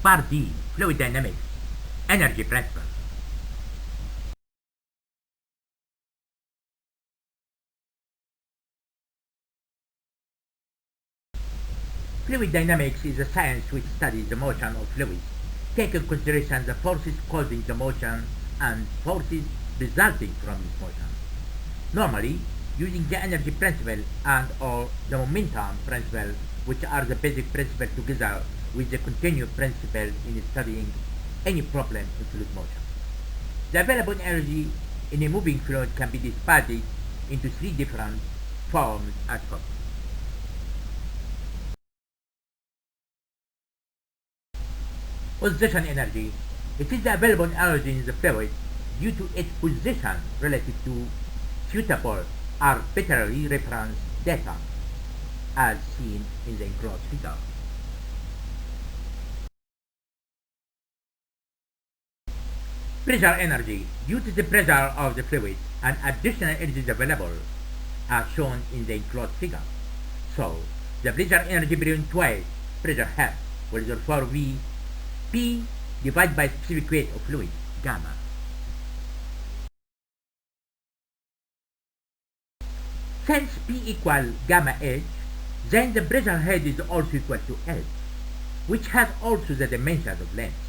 Part D, Fluid Dynamics, Energy Principle. Fluid dynamics is a science which studies the motion of fluids, taking into consideration the forces causing the motion and forces resulting from this motion. Normally, using the energy principle and or the momentum principle, which are the basic principles together with the continued principle in studying any problem in fluid motion. The available energy in a moving fluid can be divided into three different forms as follows. Position energy. It is the available energy in the fluid due to its position relative to suitable arbitrary reference data, as seen in the enclosed figure. Pressure energy. Due to the pressure of the fluid, an additional energy is available, as shown in the enclosed figure. So, the pressure energy between twice pressure head will therefore be P divided by specific weight of fluid, gamma. Since P equal gamma H, then the pressure head is also equal to H, which has also the dimensions of length.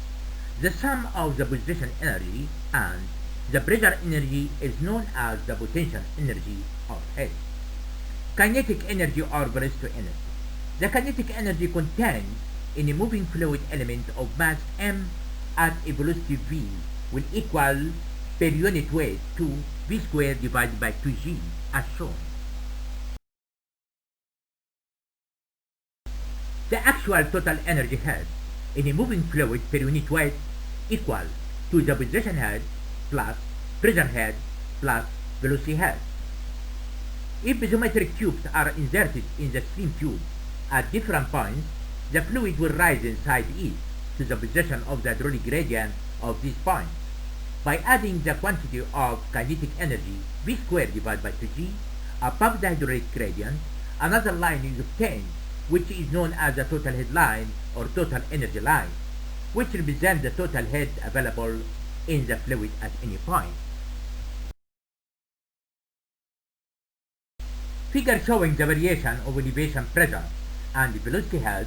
The sum of the position energy and the pressure energy is known as the potential energy of head. Kinetic energy or velocity energy. The kinetic energy contained in a moving fluid element of mass m at a velocity v will equal per unit weight to v squared divided by 2g as shown. The actual total energy head in a moving fluid per unit weight equal to the position head plus pressure head plus velocity head. If geometric cubes are inserted in the stream tube at different points, the fluid will rise inside each to the position of the hydraulic gradient of these points. By adding the quantity of kinetic energy v squared divided by 2g above the hydraulic gradient, another line is obtained which is known as the total head line or total energy line, which represents the total head available in the fluid at any point. Figure showing the variation of elevation pressure and velocity head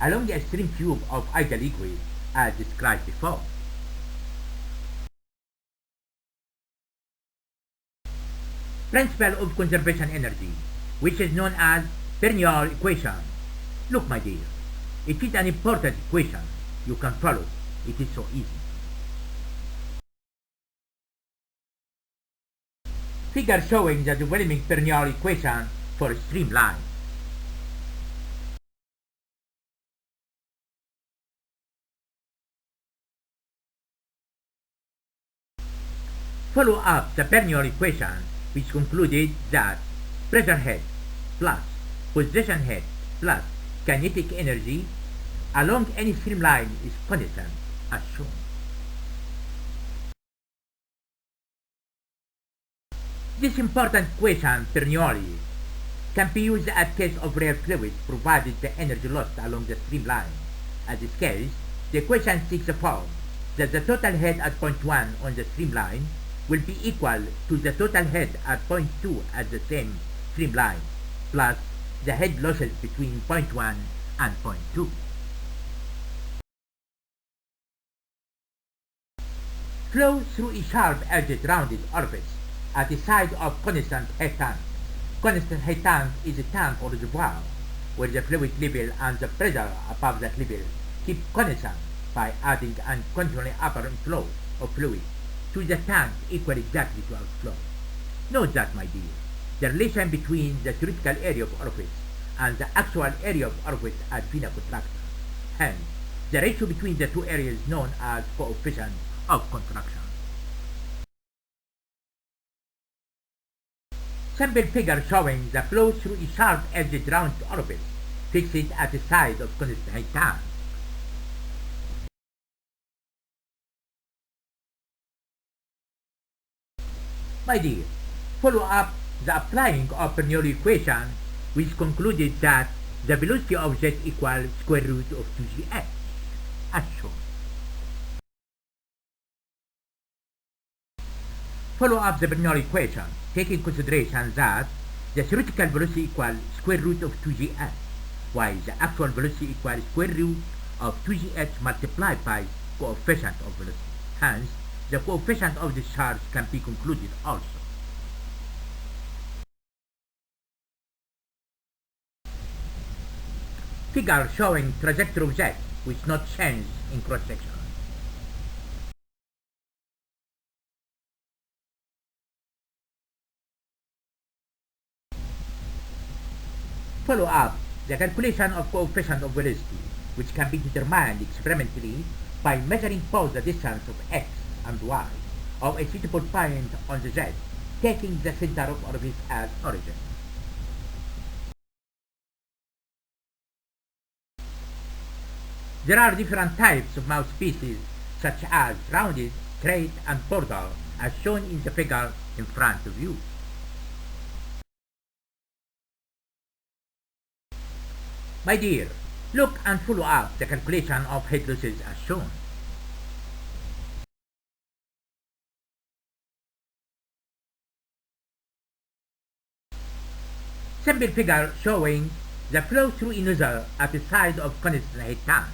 along a stream tube of ideal liquid as described before. Principle of conservation energy, which is known as Bernoulli equation. Look, my dear, it is an important equation. You can follow. It is so easy. Figure showing the developing Bernoulli equation for a streamline. Follow up the Bernoulli equation, which concluded that pressure head plus position head plus kinetic energy along any streamline is constant as shown. This important equation, Bernoulli, can be used at case of rare fluids provided the energy lost along the streamline. In this case, the equation takes the form that the total head at point 1 on the streamline will be equal to the total head at point 2 at the same streamline, plus the head losses between point 1 and point 2. Flow through a sharp-edged rounded orifice at the side of constant head tank. Constant head tank is a tank or reservoir where the fluid level and the pressure above that level keep constant by adding an continually upper inflow of fluid to the tank equal exactly to outflow. Note that, my dear, the relation between the theoretical area of orifice and the actual area of orifice at vena contraction. Hence, the ratio between the two areas is known as coefficient of contraction. Simple figure showing the flow through a sharp-edged round orifice fixed at the side of constant head tank. My dear, follow up the applying of Bernoulli equation, which concluded that the velocity of jet equals square root of 2gh, as shown. Follow up the Bernoulli equation, taking consideration that the theoretical velocity equals square root of 2gh, while the actual velocity equals square root of 2gh multiplied by coefficient of velocity. Hence, the coefficient of the charge can be concluded also. Figure showing trajectory of jet which not change in cross section. Follow up the calculation of coefficient of velocity, which can be determined experimentally by measuring both the distance of x and y of a suitable point on the jet, taking the center of orifice as origin. There are different types of mouthpieces, such as rounded, straight, and border, as shown in the figure in front of you. My dear, look and follow up the calculation of head losses as shown. Simple figure showing the flow through a nozzle at the side of constant head tank.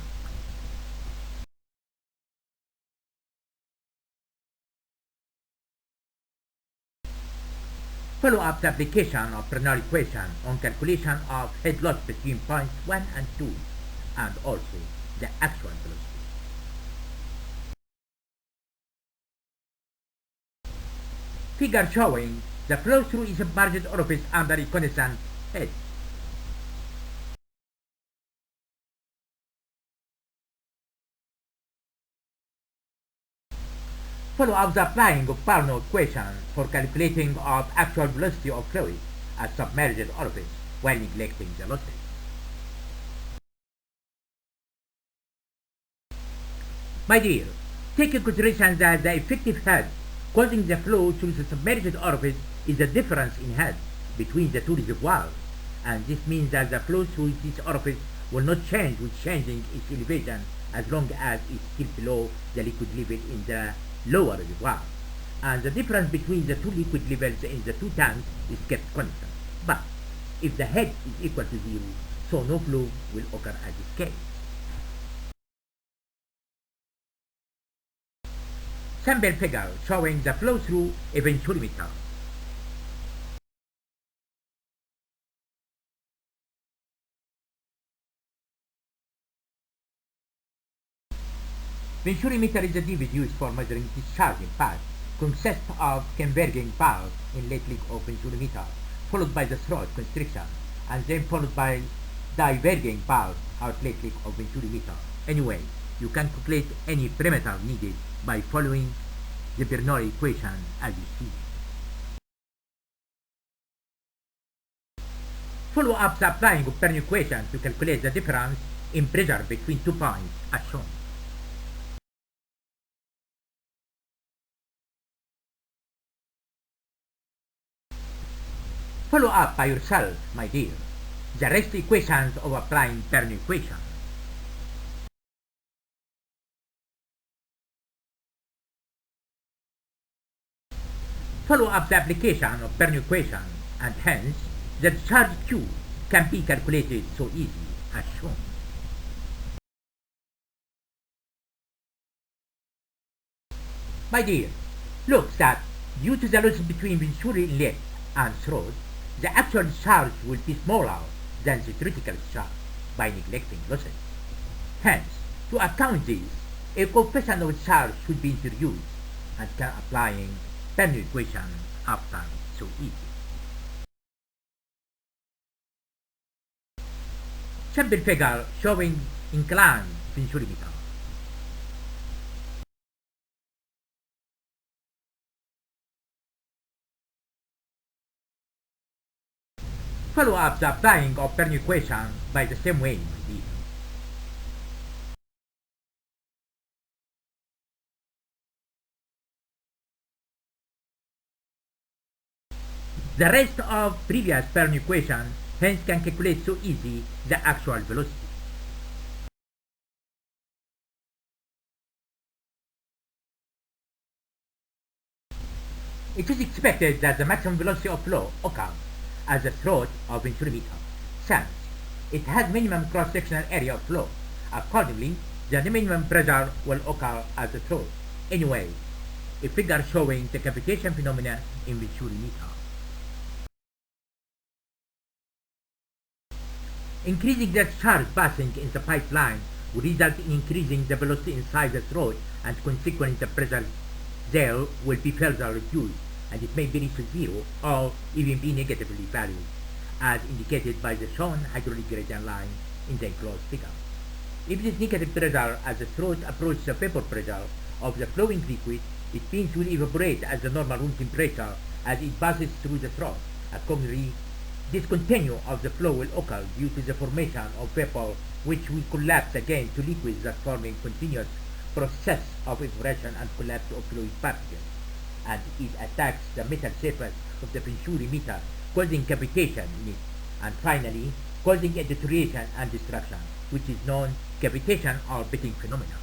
Follow up the application of Bernoulli equation on calculation of head loss between points 1 and 2, and also the actual velocity. Figure showing the flow through a submerged orifice under a constant head. Follow up the applying of Bernoulli equation for calculating of actual velocity of fluid at submerged orifice while neglecting the losses. My dear, take into consideration that the effective head causing the flow through the submerged orifice is the difference in head between the two reservoirs, and this means that the flow through this orifice will not change with changing its elevation as long as it's still below the liquid level in the lower reservoir, and the difference between the two liquid levels in the two tanks is kept constant. But if the head is equal to 0, so no flow will occur at this case. Sample figure showing the flow through a venturimeter. Venturimeter is a device used for measuring discharge impact. Consists of converging valve inlet leg of venturimeter, followed by the throat constriction, and then followed by diverging valve outlet leg of venturimeter. Anyway, you can calculate any parameter needed by following the Bernoulli equation as you see. Follow up the applying of Bernoulli equation to calculate the difference in pressure between 2 points as shown. Follow up by yourself, my dear, the rest equations of applying Bernoulli equation. Follow up the application of Bernoulli equation, and hence the charge Q can be calculated so easy as shown. My dear, look that due to the losses between venturi inlet and throat, the actual charge will be smaller than the theoretical charge by neglecting losses. Hence, to account this, a coefficient of charge should be introduced and can applying Bernoulli equation after so easy. Simple figure showing inclined venturimeter. Follow up the applying of Bernoulli equation by the same way, my dear. The rest of previous Bernoulli equation hence can calculate so easy the actual velocity. It is expected that the maximum velocity of flow occurs at the throat of venturimeter, since it has minimum cross-sectional area of flow. Accordingly, the minimum pressure will occur at the throat. Anyway, a figure showing the cavitation phenomena in venturimeter. Increasing the charge passing in the pipeline will result in increasing the velocity inside the throat, and consequently the pressure there will be further reduced, and it may be reached zero or even be negatively valued, as indicated by the shown hydraulic gradient line in the enclosed figure. If this negative pressure at the throat approaches the vapor pressure of the flowing liquid, it means will evaporate at the normal room temperature as it passes through the throat. Accordingly, discontinuity of the flow will occur due to the formation of vapor, which will collapse again to liquids, thus forming continuous process of evaporation and collapse of fluid particles, and it attacks the metal surface of the venturimeter, causing cavitation in it, and finally causing a deterioration and destruction, which is known cavitation or pitting phenomena.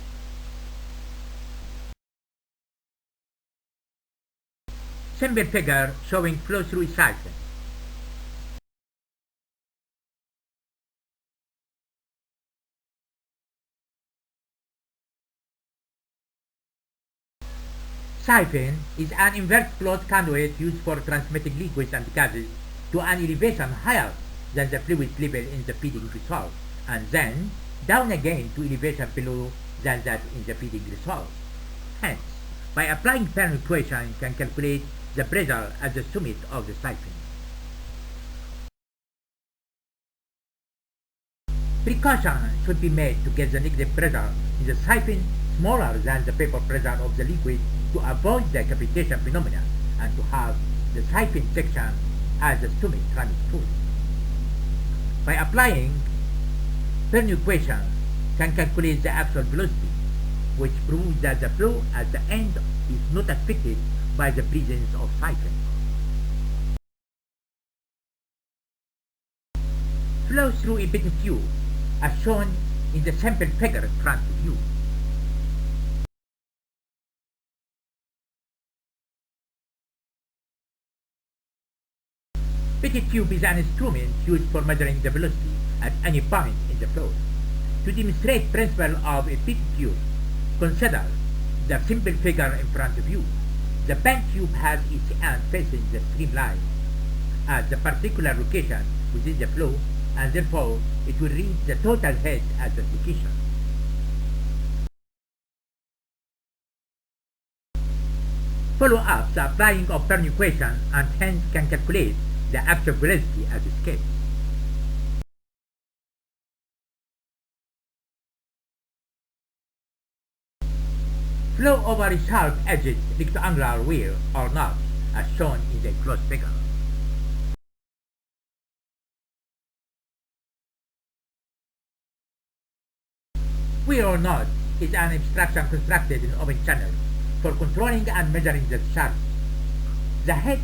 Simple figure showing flow through a siphon. Siphon is an inverted float conduit used for transmitting liquids and gases to an elevation higher than the fluid level in the feeding reservoir, and then down again to elevation below than that in the feeding reservoir. Hence, by applying Bernoulli equation, can calculate the pressure at the summit of the siphon. Precaution should be made to get the negative pressure in the siphon smaller than the vapor pressure of the liquid to avoid the cavitation phenomena, and to have the siphon section as the summit running through. By applying Bernoulli equation, can calculate the actual velocity, which proves that the flow at the end is not affected by the presence of siphon. Flow through a pitot tube, as shown in the sample figure in front of you. Pitot tube is an instrument used for measuring the velocity at any point in the flow. To demonstrate principle of a pitot tube, consider the simple figure in front of you. The bent tube has its end facing the streamline at the particular location within the flow, and therefore it will reach the total head at that location. Follow up the applying of Bernoulli equation, and hence can calculate the actual velocity at the scale. Flow over a sharp-edged rectangular weir or not, as shown in the enclosed figure. Weir or not is an obstruction constructed in open channel for controlling and measuring the charge. The head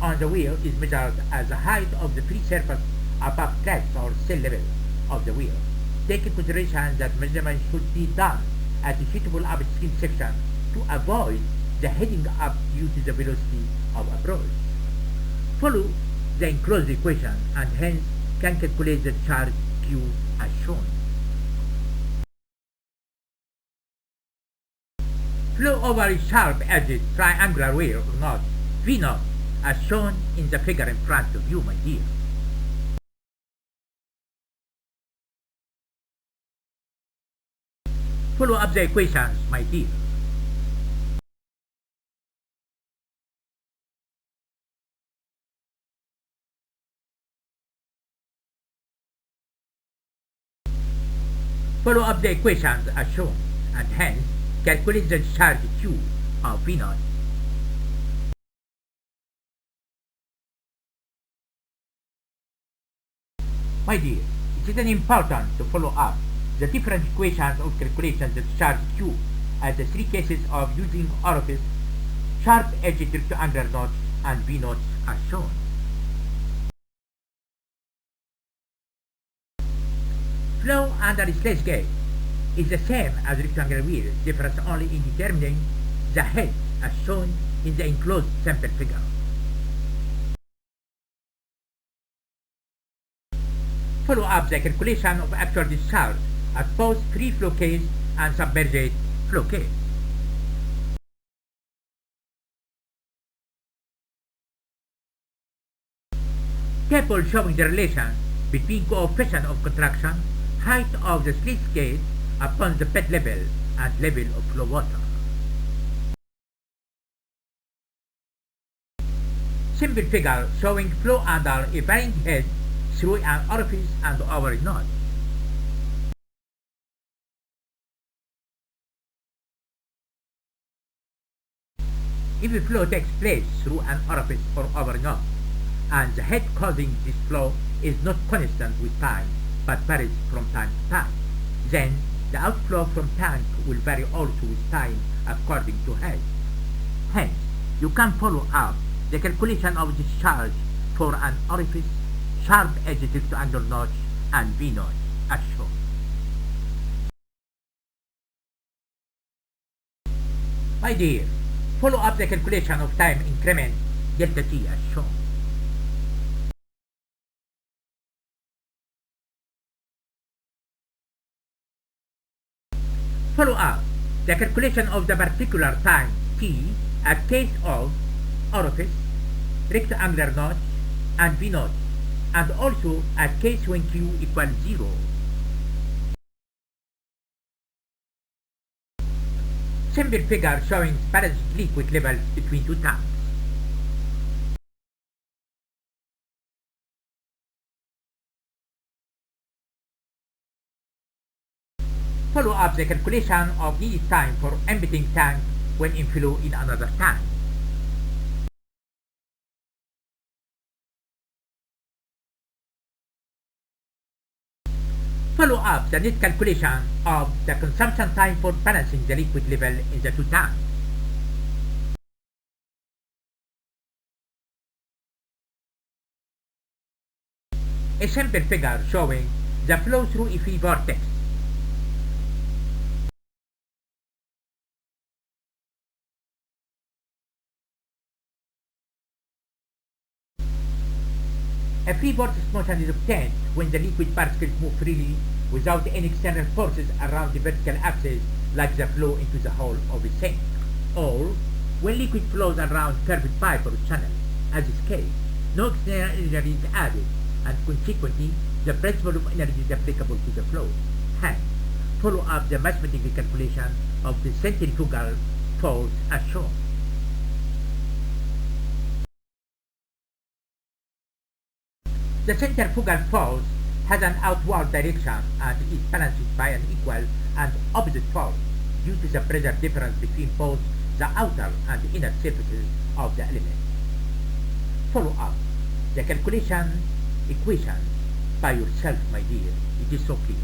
on the weir is measured as the height of the free surface above crest or cell level of the weir. Take into consideration that measurement should be done at a suitable upstream section to avoid the heading up due to the velocity of approach. Follow the enclosed equation, and hence can calculate the charge Q as shown. Flow over a sharp-edged triangular weir or not, V naught, as shown in the figure in front of you, my dear. Follow up the equations, my dear. Follow up the equations as shown, and hence calculate the charge Q of V naught. My dear, it is important to follow up the different equations of calculation the charge Q at the three cases of using orifice, sharp-edged rectangular knots, and V knots as shown. Flow under a sluice gate is the same as rectangular weir, difference only in determining the head as shown in the enclosed sample figure. Follow up the calculation of actual discharge at both free flow case and submerged flow case. Table showing the relation between coefficient of contraction, height of the sluice gate upon the bed level and level of flow water. Simple figure showing flow under a varying head through an orifice and over a node. If a flow takes place through an orifice or over a node, and the head causing this flow is not constant with time but varies from time to time, then the outflow from tank will vary also with time according to head. Hence, you can follow up the calculation of discharge for an orifice, sharp-edged rectangular notch, and V-notch as shown. My dear, follow up the calculation of time increment delta t as shown. Follow up the calculation of the particular time t at case of orifice, rectangular notch, and V notch, and also at case when q equals 0. Simple figure showing balanced liquid levels between two tanks. Follow up the calculation of needed time for emptying tank when in flow in another tank. Follow up the net calculation of the consumption time for balancing the liquid level in the two tanks. A simple figure showing the flow through a free vortex. A free vortex motion is obtained when the liquid particles move freely without any external forces around the vertical axis like the flow into the hole of a sink, or when liquid flows around curved pipe or channel. As is case, no external energy is added, and consequently the principle of energy is applicable to the flow. Hence, follow up the mathematical calculation of the centrifugal force as shown. The centrifugal force has an outward direction and is balanced by an equal and opposite force due to the pressure difference between both the outer and inner surfaces of the element. Follow up the calculation equation by yourself, my dear. It is so clear.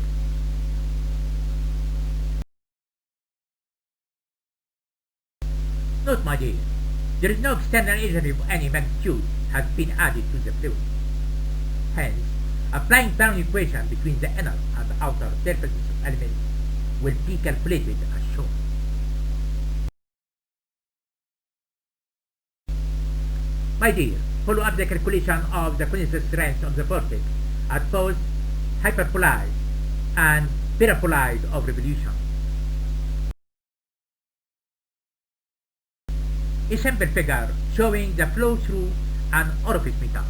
Note, my dear, there is no external energy of any magnitude has been added to the fluid. Hence, applying Bernoulli equation between the inner and outer surfaces of elements will be calculated as shown. My dear, follow up the calculation of the constant strength of the vortex at both hyperpolarized and parapolarized of revolution. A simple figure showing the flow through an orifice meter.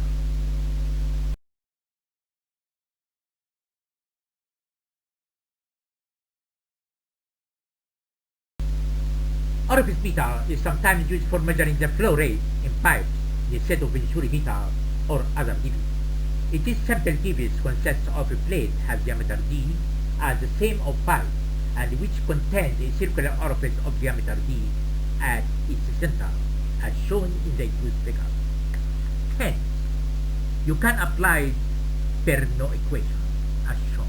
Orifice meter is sometimes used for measuring the flow rate in pipes instead of Venturi meter or other device. It is simple device consists of a plate has diameter d as the same of pipe and which contains a circular orifice of diameter d at its center as shown in the enclosed figure. Hence, you can apply Bernoulli equation as shown.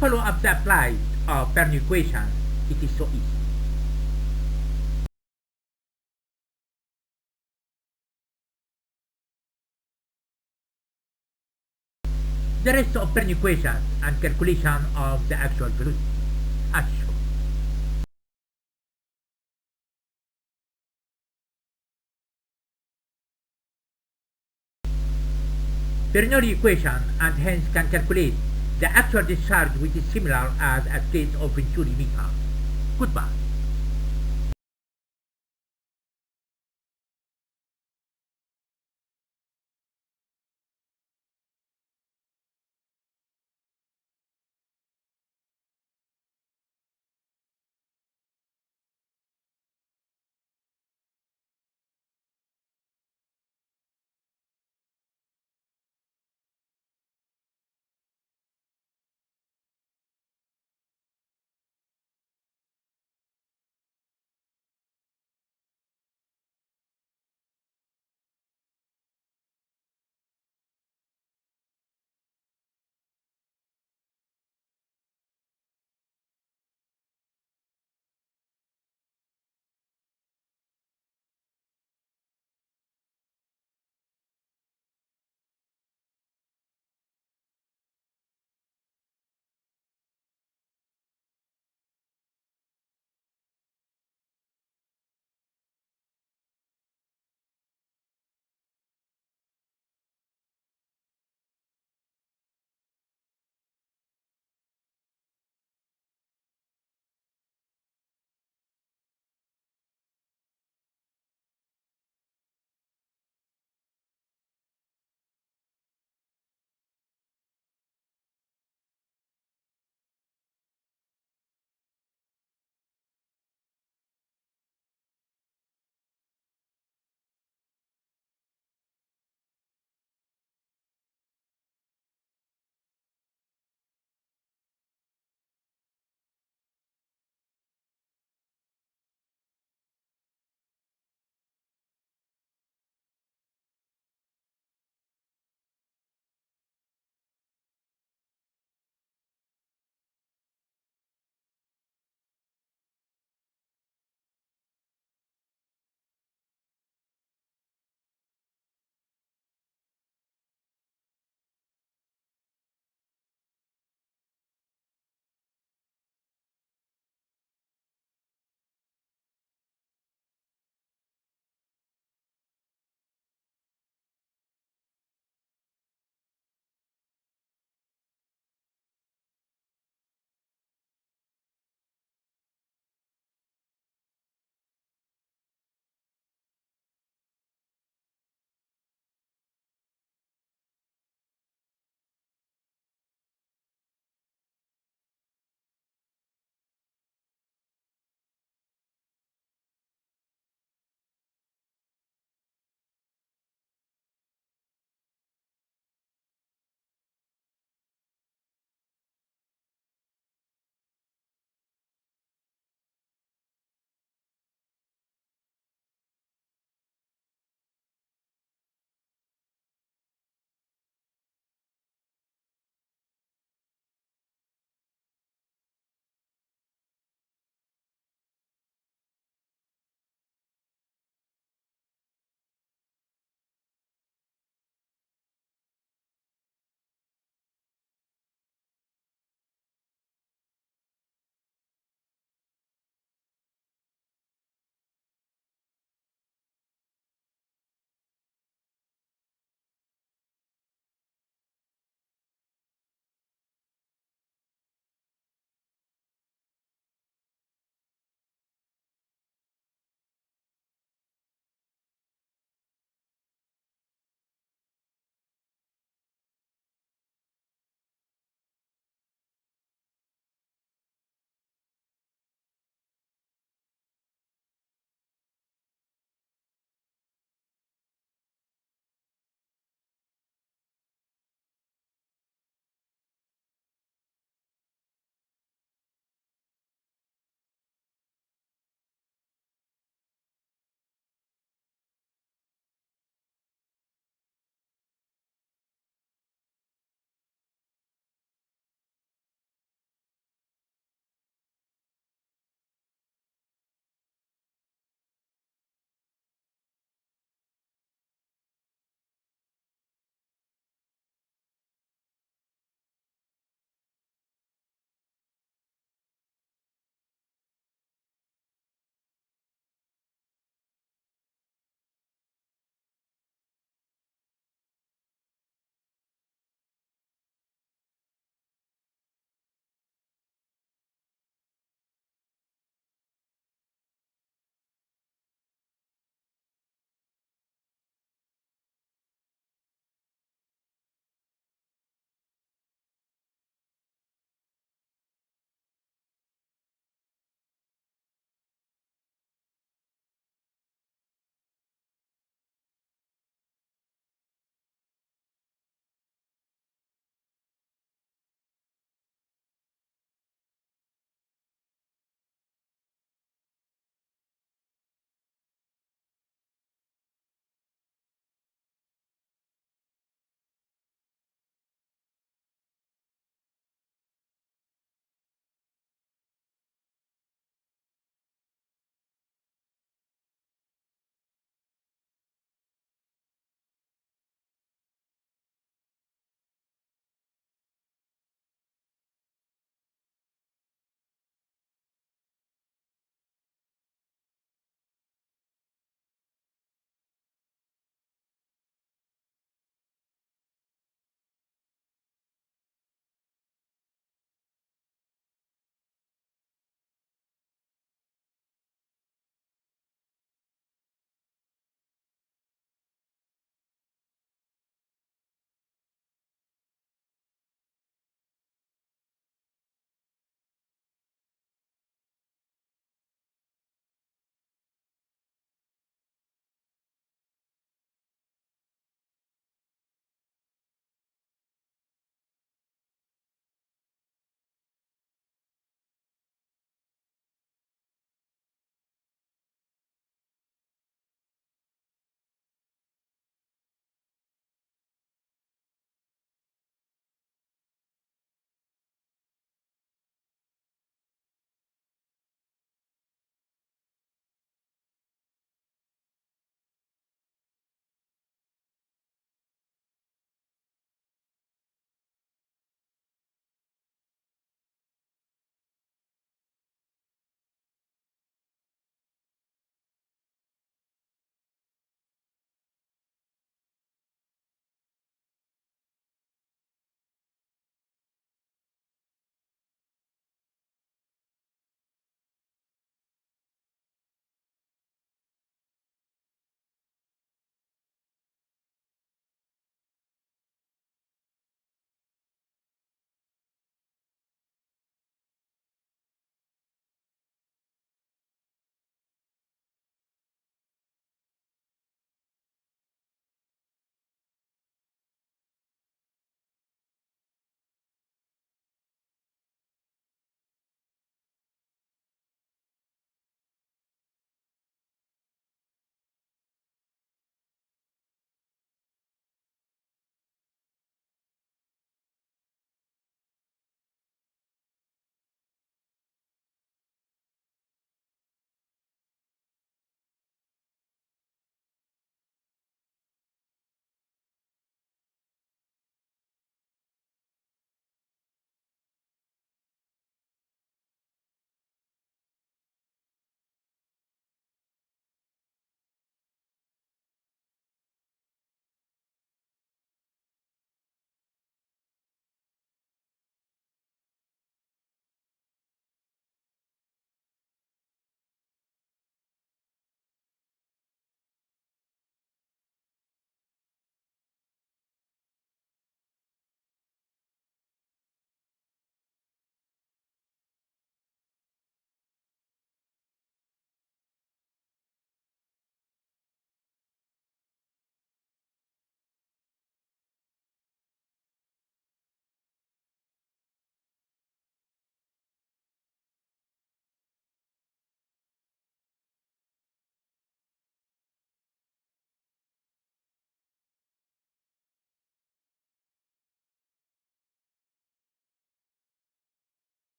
Follow up the applied of Bernoulli equation. It is so easy. The rest of Bernoulli equation and calculation of the actual velocity as shown. Bernoulli equation, and hence can calculate the actual discharge, which is similar as a case of Venturi meter. Goodbye.